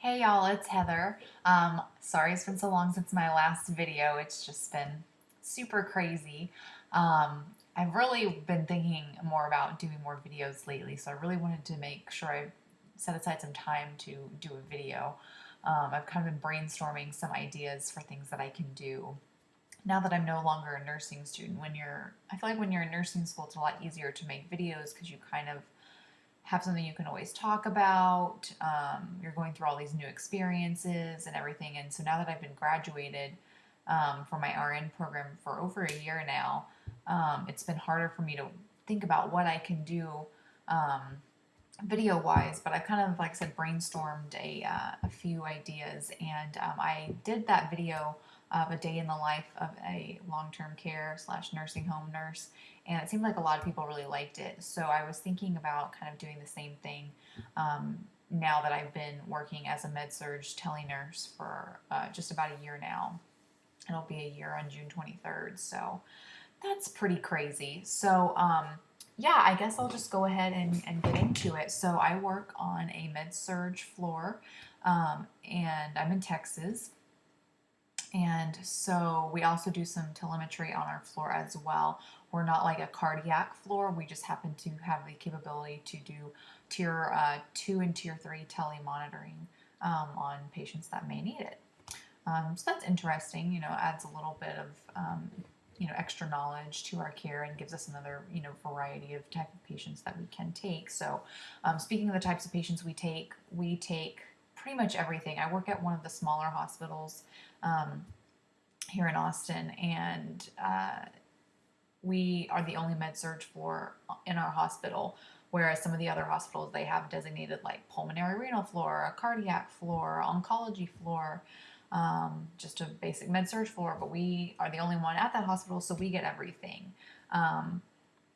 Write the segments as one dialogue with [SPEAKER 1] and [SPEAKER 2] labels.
[SPEAKER 1] Hey y'all, it's Heather. Sorry it's been so long since my last video. It's just been super crazy. I've really been thinking more about doing more videos lately, so I really wanted to make sure I set aside some time to do a video. I've kind of been brainstorming some ideas for things that I can do now that I'm no longer a nursing student. I feel like when you're in nursing school, it's a lot easier to make videos because you kind of have something you can always talk about. You're going through all these new experiences and everything. And so now that I've been graduated from my RN program for over a year now, it's been harder for me to think about what I can do um, video wise. But I kind of, like I said, brainstormed a few ideas. And I did that video of a day in the life of a long-term care slash nursing home nurse, and it seemed like a lot of people really liked it. So I was thinking about kind of doing the same thing now that I've been working as a med-surg tele nurse for just about a year now. It'll be a year on June 23rd, so that's pretty crazy. So yeah, I guess I'll just go ahead and get into it. So I work on a med-surg floor, and I'm in Texas. And so we also do some telemetry on our floor as well. We're not like a cardiac floor. We just happen to have the capability to do tier 2 and tier 3 telemonitoring on patients that may need it. So that's interesting, adds a little bit of, extra knowledge to our care and gives us another, variety of type of patients that we can take. So speaking of the types of patients we take pretty much everything. I work at one of the smaller hospitals here in Austin, and we are the only med-surg floor in our hospital, whereas some of the other hospitals, they have designated like pulmonary renal floor, a cardiac floor, oncology floor, just a basic med-surg floor, but we are the only one at that hospital, so we get everything.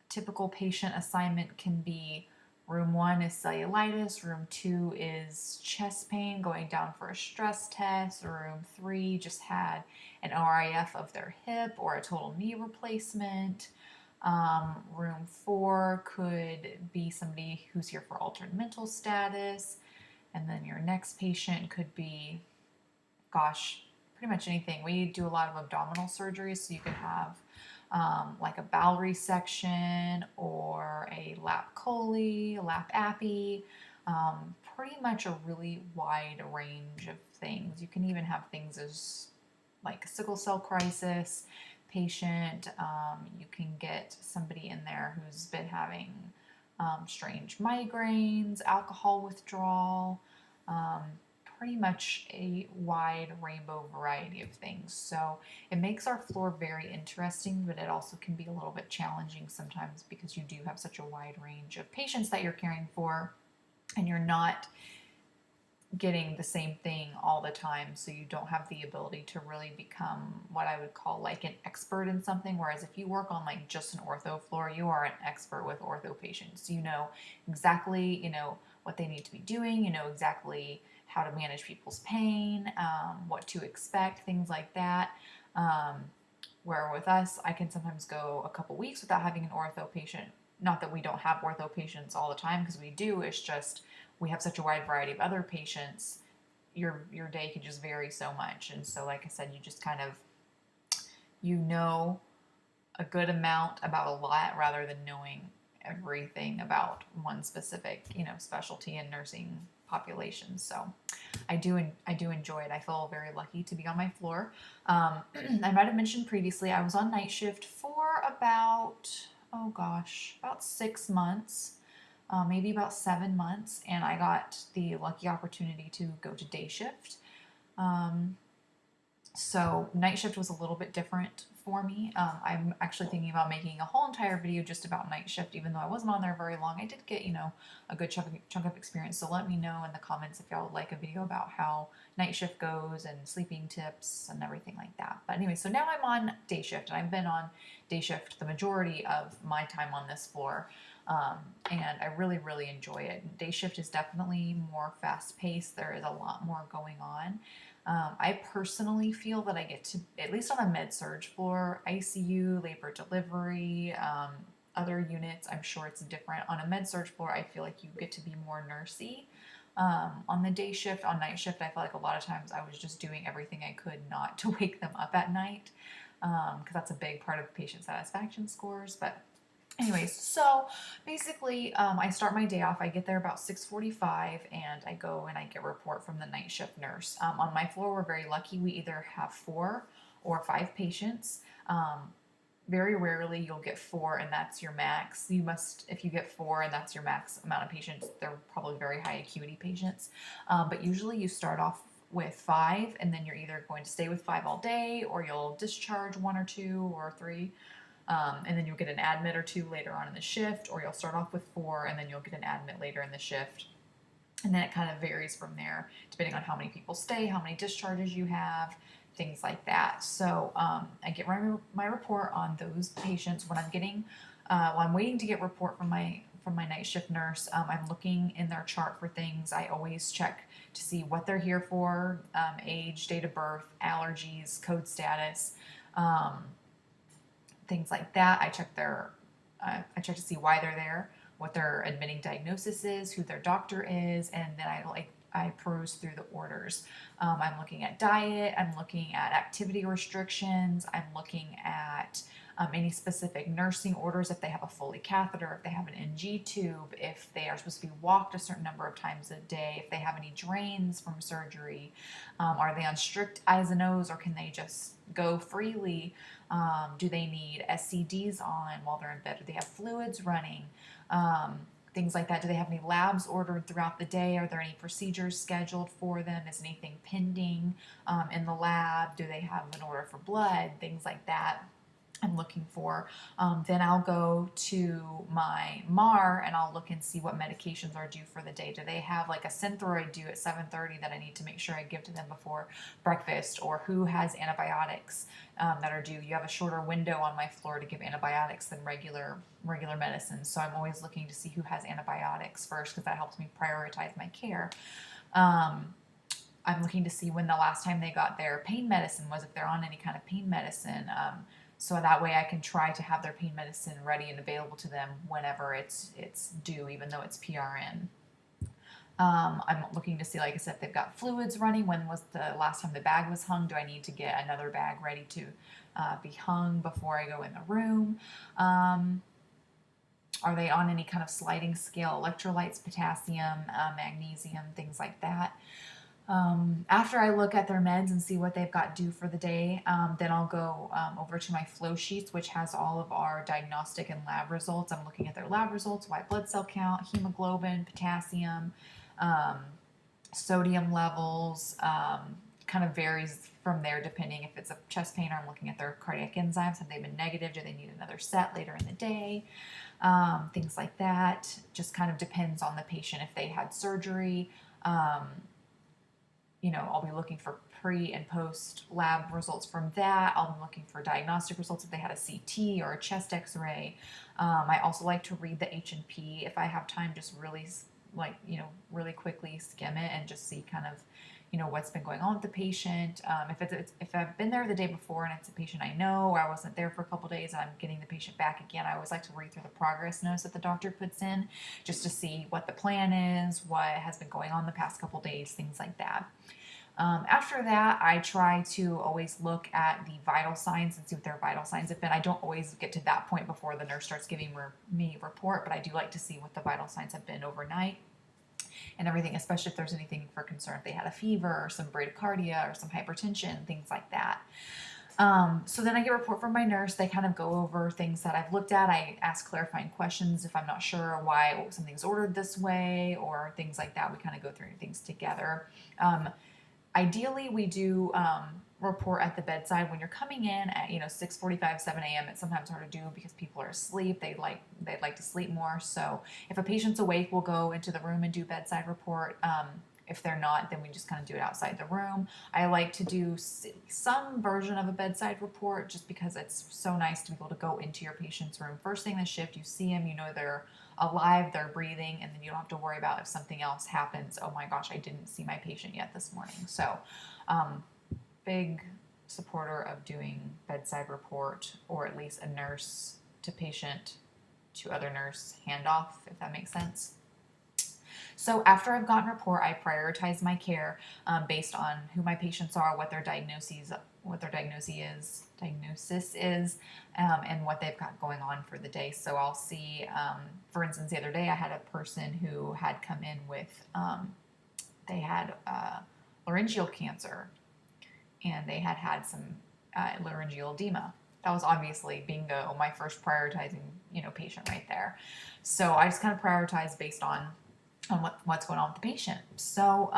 [SPEAKER 1] Typical patient assignment can be room 1 is cellulitis, room 2 is chest pain going down for a stress test, room 3 just had an RIF of their hip or a total knee replacement. Room 4 could be somebody who's here for altered mental status. And then your next patient could be, gosh, pretty much anything. We do a lot of abdominal surgeries, so you could have like a bowel resection or a lap chole, a lap appy, pretty much a really wide range of things. You can even have things as like a sickle cell crisis patient. You can get somebody in there who's been having strange migraines, alcohol withdrawal, um, pretty much a wide rainbow variety of things. So it makes our floor very interesting, but it also can be a little bit challenging sometimes because you do have such a wide range of patients that you're caring for, and you're not getting the same thing all the time, so you don't have the ability to really become what I would call like an expert in something. Whereas if you work on like just an ortho floor, you are an expert with ortho patients. You know exactly, what they need to be doing, exactly how to manage people's pain, what to expect, things like that. Where with us, I can sometimes go a couple weeks without having an ortho patient. Not that we don't have ortho patients all the time, because we do. It's just we have such a wide variety of other patients. Your day can just vary so much, and so like I said, you just kind of a good amount about a lot rather than knowing everything about one specific specialty in nursing population. So I do enjoy it. I feel very lucky to be on my floor. I might have mentioned previously I was on night shift for about, oh gosh, about 6 months, maybe about 7 months, and I got the lucky opportunity to go to day shift. So night shift was a little bit different for me. I'm actually thinking about making a whole entire video just about night shift, even though I wasn't on there very long. I did get, a good chunk of experience. So let me know in the comments if y'all would like a video about how night shift goes and sleeping tips and everything like that. But anyway, so now I'm on day shift, and I've been on day shift the majority of my time on this floor. And I really, really enjoy it. Day shift is definitely more fast paced. There is a lot more going on. I personally feel that I get to, at least on a med-surg floor, ICU, labor delivery, other units, I'm sure it's different. On a med-surg floor, I feel like you get to be more nursey. On the day shift, on night shift, I felt like a lot of times I was just doing everything I could not to wake them up at night, because that's a big part of patient satisfaction scores. But anyways, so basically, I start my day off. I get there about 6:45, and I go and I get a report from the night shift nurse. On my floor, we're very lucky. We either have 4 or 5 patients. Very rarely you'll get 4 and that's your max. You must, if you get 4 and that's your max amount of patients, they're probably very high acuity patients. But usually you start off with 5, and then you're either going to stay with 5 all day, or you'll discharge 1 or 2 or 3. And then you'll get an admit or 2 later on in the shift, or you'll start off with 4 and then you'll get an admit later in the shift. And then it kind of varies from there, depending on how many people stay, how many discharges you have, things like that. So I get my report on those patients. When I'm waiting to get report from my night shift nurse, I'm looking in their chart for things. I always check to see what they're here for, age, date of birth, allergies, code status, things like that. I check to see why they're there, what their admitting diagnosis is, who their doctor is, and then I peruse through the orders. I'm looking at diet, I'm looking at activity restrictions, I'm looking at any specific nursing orders, if they have a Foley catheter, if they have an NG tube, if they are supposed to be walked a certain number of times a day, if they have any drains from surgery, are they on strict I's and O's, or can they just go freely? Do they need SCDs on while they're in bed? Do they have fluids running? Things like that. Do they have any labs ordered throughout the day? Are there any procedures scheduled for them? Is anything pending in the lab? Do they have an order for blood? Things like that I'm looking for. Then I'll go to my MAR and I'll look and see what medications are due for the day. Do they have like a Synthroid due at 7:30 that I need to make sure I give to them before breakfast? Or who has antibiotics that are due? You have a shorter window on my floor to give antibiotics than regular medicine. So I'm always looking to see who has antibiotics first, because that helps me prioritize my care. I'm looking to see when the last time they got their pain medicine was, if they're on any kind of pain medicine. So that way I can try to have their pain medicine ready and available to them whenever it's due, even though it's PRN. I'm looking to see, like I said, if they've got fluids running. When was the last time the bag was hung? Do I need to get another bag ready to be hung before I go in the room? Are they on any kind of sliding scale, electrolytes, potassium, magnesium, things like that? After I look at their meds and see what they've got due for the day, then I'll go over to my flow sheets, which has all of our diagnostic and lab results. I'm looking at their lab results: white blood cell count, hemoglobin, potassium, sodium levels. Kind of varies from there depending. If it's a chest pain, I'm looking at their cardiac enzymes. Have they been negative? Do they need another set later in the day? Things like that. Just kind of depends on the patient. If they had surgery, I'll be looking for pre and post lab results from that. I'll be looking for diagnostic results if they had a CT or a chest x-ray. I also like to read the H&P if I have time, just really really quickly skim it and just see kind of, what's been going on with the patient. If I've been there the day before and it's a patient I know, or I wasn't there for a couple days and I'm getting the patient back again, I always like to read through the progress notes that the doctor puts in, just to see what the plan is, what has been going on the past couple days, things like that. After that, I try to always look at the vital signs and see what their vital signs have been. I don't always get to that point before the nurse starts giving me a report, but I do like to see what the vital signs have been overnight and everything, especially if there's anything for concern, if they had a fever or some bradycardia or some hypertension, things like that. So then I get a report from my nurse. They kind of go over things that I've looked at. I ask clarifying questions if I'm not sure why something's ordered this way or things like that. We kind of go through things together. Ideally, we do report at the bedside when you're coming in at 6:45, 7 a.m. It's sometimes hard to do because people are asleep. They'd like to sleep more. So if a patient's awake, we'll go into the room and do bedside report. If they're not, then we just kind of do it outside the room. I like to do some version of a bedside report just because it's so nice to be able to go into your patient's room. First thing in the shift, you see them, they're alive, they're breathing, and then you don't have to worry about if something else happens. Oh my gosh, I didn't see my patient yet this morning. So big supporter of doing bedside report, or at least a nurse to patient to other nurse handoff, if that makes sense. So after I've gotten a report, I prioritize my care based on who my patients are, what their diagnosis is, and what they've got going on for the day. So I'll see, for instance, the other day I had a person who had come in with, they had laryngeal cancer, and they had had some laryngeal edema. That was obviously bingo, my first prioritizing, patient right there. So I just kind of prioritize based on what's going on with the patient. So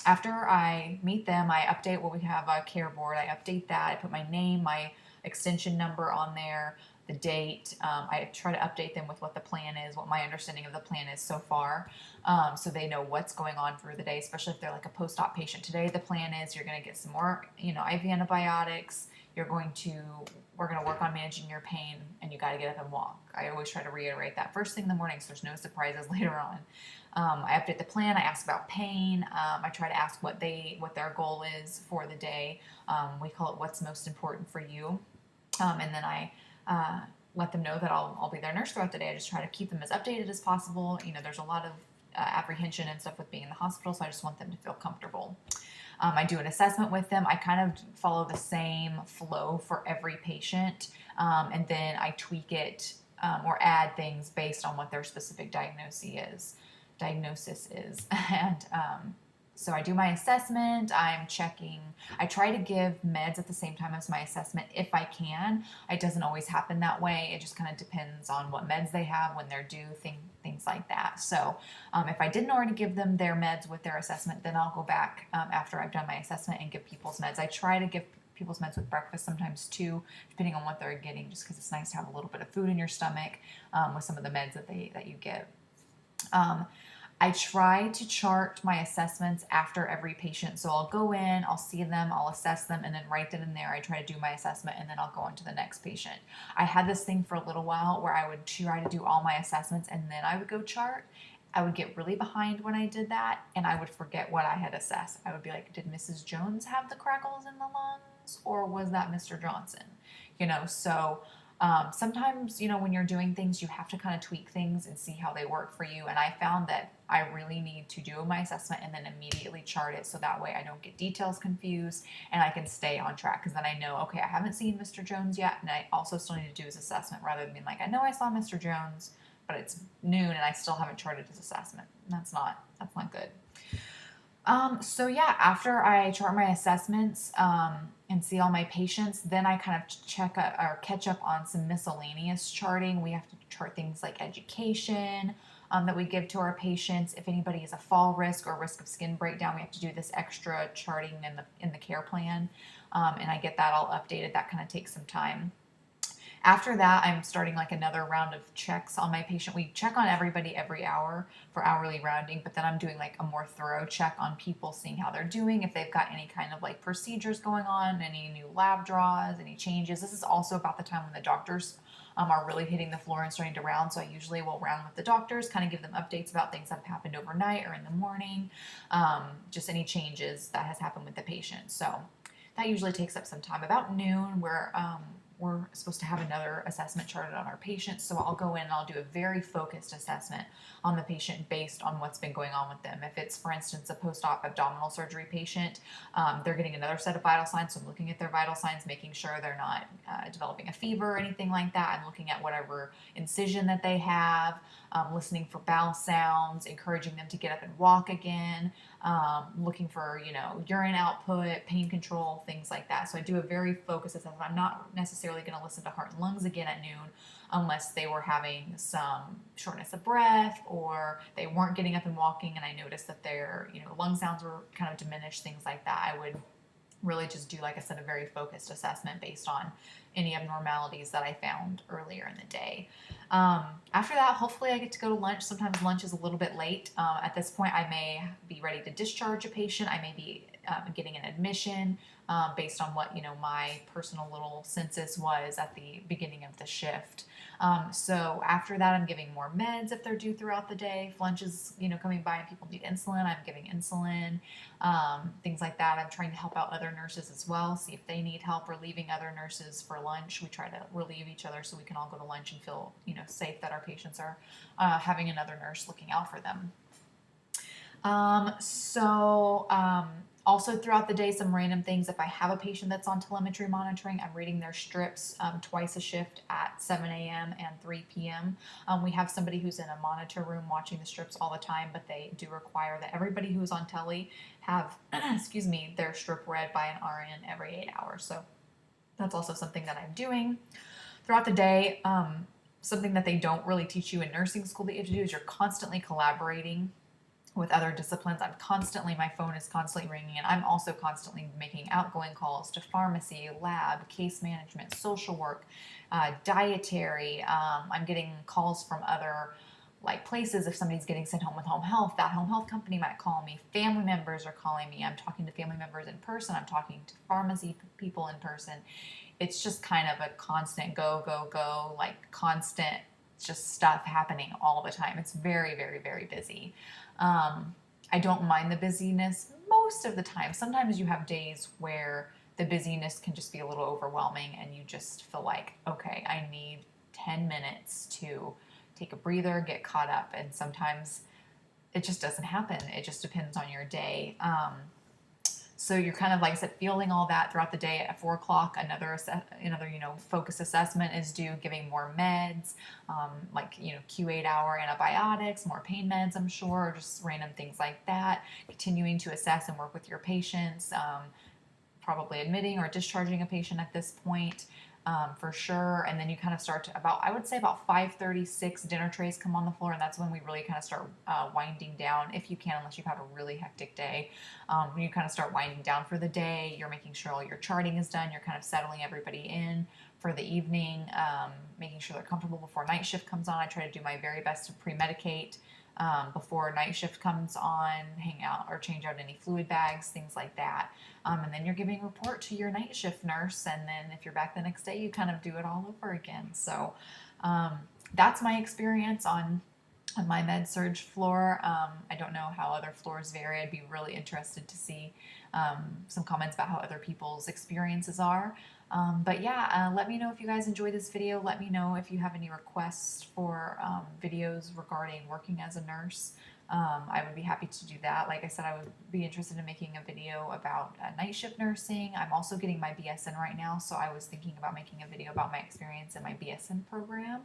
[SPEAKER 1] after I meet them, I update what we have a care board. I update that. I put my name, my extension number on there, the date. I try to update them with what the plan is, what my understanding of the plan is so far, so they know what's going on through the day, especially if they're like a post-op patient. Today, the plan is you're going to get some more, IV antibiotics. We're going to work on managing your pain, and you got to get up and walk. I always try to reiterate that first thing in the morning so there's no surprises later on. I update the plan. I ask about pain. I try to ask what their goal is for the day. We call it what's most important for you. And then I let them know that I'll be their nurse throughout the day. I just try to keep them as updated as possible. There's a lot of apprehension and stuff with being in the hospital, so I just want them to feel comfortable. I do an assessment with them. I kind of follow the same flow for every patient, and then I tweak it or add things based on what their specific diagnosis is. And so I do my assessment. I try to give meds at the same time as my assessment if I can. It doesn't always happen that way. It just kind of depends on what meds they have, when they're due, things like that. So if I didn't already give them their meds with their assessment, then I'll go back after I've done my assessment and give people's meds. I try to give people's meds with breakfast sometimes too, depending on what they're getting, just because it's nice to have a little bit of food in your stomach with some of the meds that you give. I try to chart my assessments after every patient. So I'll go in, I'll see them, I'll assess them, and then right then and there, I try to do my assessment, and then I'll go on to the next patient. I had this thing for a little while where I would try to do all my assessments, and then I would go chart. I would get really behind when I did that, and I would forget what I had assessed. I would be like, did Mrs. Jones have the crackles in the lungs, or was that Mr. Johnson? So sometimes, when you're doing things, you have to kind of tweak things and see how they work for you. And I found that I really need to do my assessment and then immediately chart it, so that way I don't get details confused and I can stay on track, because then I know, okay, I haven't seen Mr. Jones yet, and I also still need to do his assessment, rather than being like, I know I saw Mr. Jones, but it's noon and I still haven't charted his assessment. That's not good. So yeah, after I chart my assessments and see all my patients, then I kind of catch up on some miscellaneous charting. We have to chart things like education that we give to our patients. If anybody is a fall risk or risk of skin breakdown, we have to do this extra charting in the care plan, and I get that all updated. That kind of takes some time. After that, I'm starting like another round of checks on my patient. We check on everybody every hour for hourly rounding, but then I'm doing like a more thorough check on people, seeing how they're doing, if they've got any kind of like procedures going on, any new lab draws, any changes. This is also about the time when the doctors are really hitting the floor and starting to round. So I usually will round with the doctors, kind of give them updates about things that have happened overnight or in the morning, just any changes that has happened with the patient. So that usually takes up some time. About noon, we're supposed to have another assessment charted on our patients. So I'll go in and I'll do a very focused assessment on the patient based on what's been going on with them. If it's, for instance, a post-op abdominal surgery patient, they're getting another set of vital signs. So I'm looking at their vital signs, making sure they're not developing a fever or anything like that. I'm looking at whatever incision that they have, listening for bowel sounds, encouraging them to get up and walk again, looking for, urine output, pain control, things like that. So I do a very focused assessment. I'm not necessarily going to listen to heart and lungs again at noon unless they were having some shortness of breath or they weren't getting up and walking, and I noticed that their, lung sounds were kind of diminished, things like that. I would really just do, like I said, a very focused assessment based on any abnormalities that I found earlier in the day. After that, hopefully I get to go to lunch. Sometimes lunch is a little bit late. At this point, I may be ready to discharge a patient. I may be getting an admission based on what, my personal little census was at the beginning of the shift. So after that, I'm giving more meds if they're due throughout the day. If lunch is, coming by and people need insulin, I'm giving insulin, things like that. I'm trying to help out other nurses as well, see if they need help relieving other nurses for lunch. We try to relieve each other so we can all go to lunch and feel, safe that our patients are having another nurse looking out for them. Also throughout the day, some random things. If I have a patient that's on telemetry monitoring, I'm reading their strips twice a shift at 7 a.m. and 3 p.m. We have somebody who's in a monitor room watching the strips all the time, but they do require that everybody who's on tele have, excuse me, their strip read by an RN every 8 hours. So that's also something that I'm doing throughout the day. Something that they don't really teach you in nursing school that you have to do is you're constantly collaborating with other disciplines. My phone is constantly ringing, and I'm also constantly making outgoing calls to pharmacy, lab, case management, social work, dietary. I'm getting calls from other like places. If somebody's getting sent home with home health, that home health company might call me. Family members are calling me. I'm talking to family members in person. I'm talking to pharmacy people in person. It's just kind of a constant go, go, go, like constant just stuff happening all the time. It's very, very, very busy. I don't mind the busyness most of the time. Sometimes you have days where the busyness can just be a little overwhelming and you just feel like, okay, I need 10 minutes to take a breather, get caught up. And sometimes it just doesn't happen. It just depends on your day. So you're kind of, like I said, feeling all that throughout the day. At 4 o'clock, another focus assessment is due, giving more meds, Q8 hour antibiotics, more pain meds, I'm sure, or just random things like that. Continuing to assess and work with your patients, probably admitting or discharging a patient at this point. For sure. And then you kind of start to I would say about 5:36, dinner trays come on the floor, and that's when we really kind of start winding down, if you can, unless you've had a really hectic day. You kind of start winding down for the day. You're making sure all your charting is done. You're kind of settling everybody in for the evening, making sure they're comfortable before night shift comes on. I try to do my very best to pre-medicate before night shift comes on, hang out or change out any fluid bags, things like that. And then you're giving a report to your night shift nurse. And then if you're back the next day, you kind of do it all over again. So that's my experience on my med surg floor. I don't know how other floors vary. I'd be really interested to see some comments about how other people's experiences are. But yeah, let me know if you guys enjoy this video. Let me know if you have any requests for videos regarding working as a nurse. I would be happy to do that. Like I said, I would be interested in making a video about night shift nursing. I'm also getting my BSN right now, so I was thinking about making a video about my experience in my BSN program.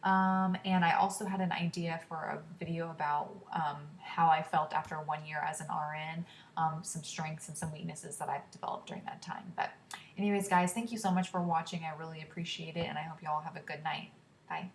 [SPEAKER 1] And I also had an idea for a video about how I felt after 1 year as an RN, some strengths and some weaknesses that I've developed during that time. But anyways, guys, thank you so much for watching. I really appreciate it, and I hope you all have a good night. Bye.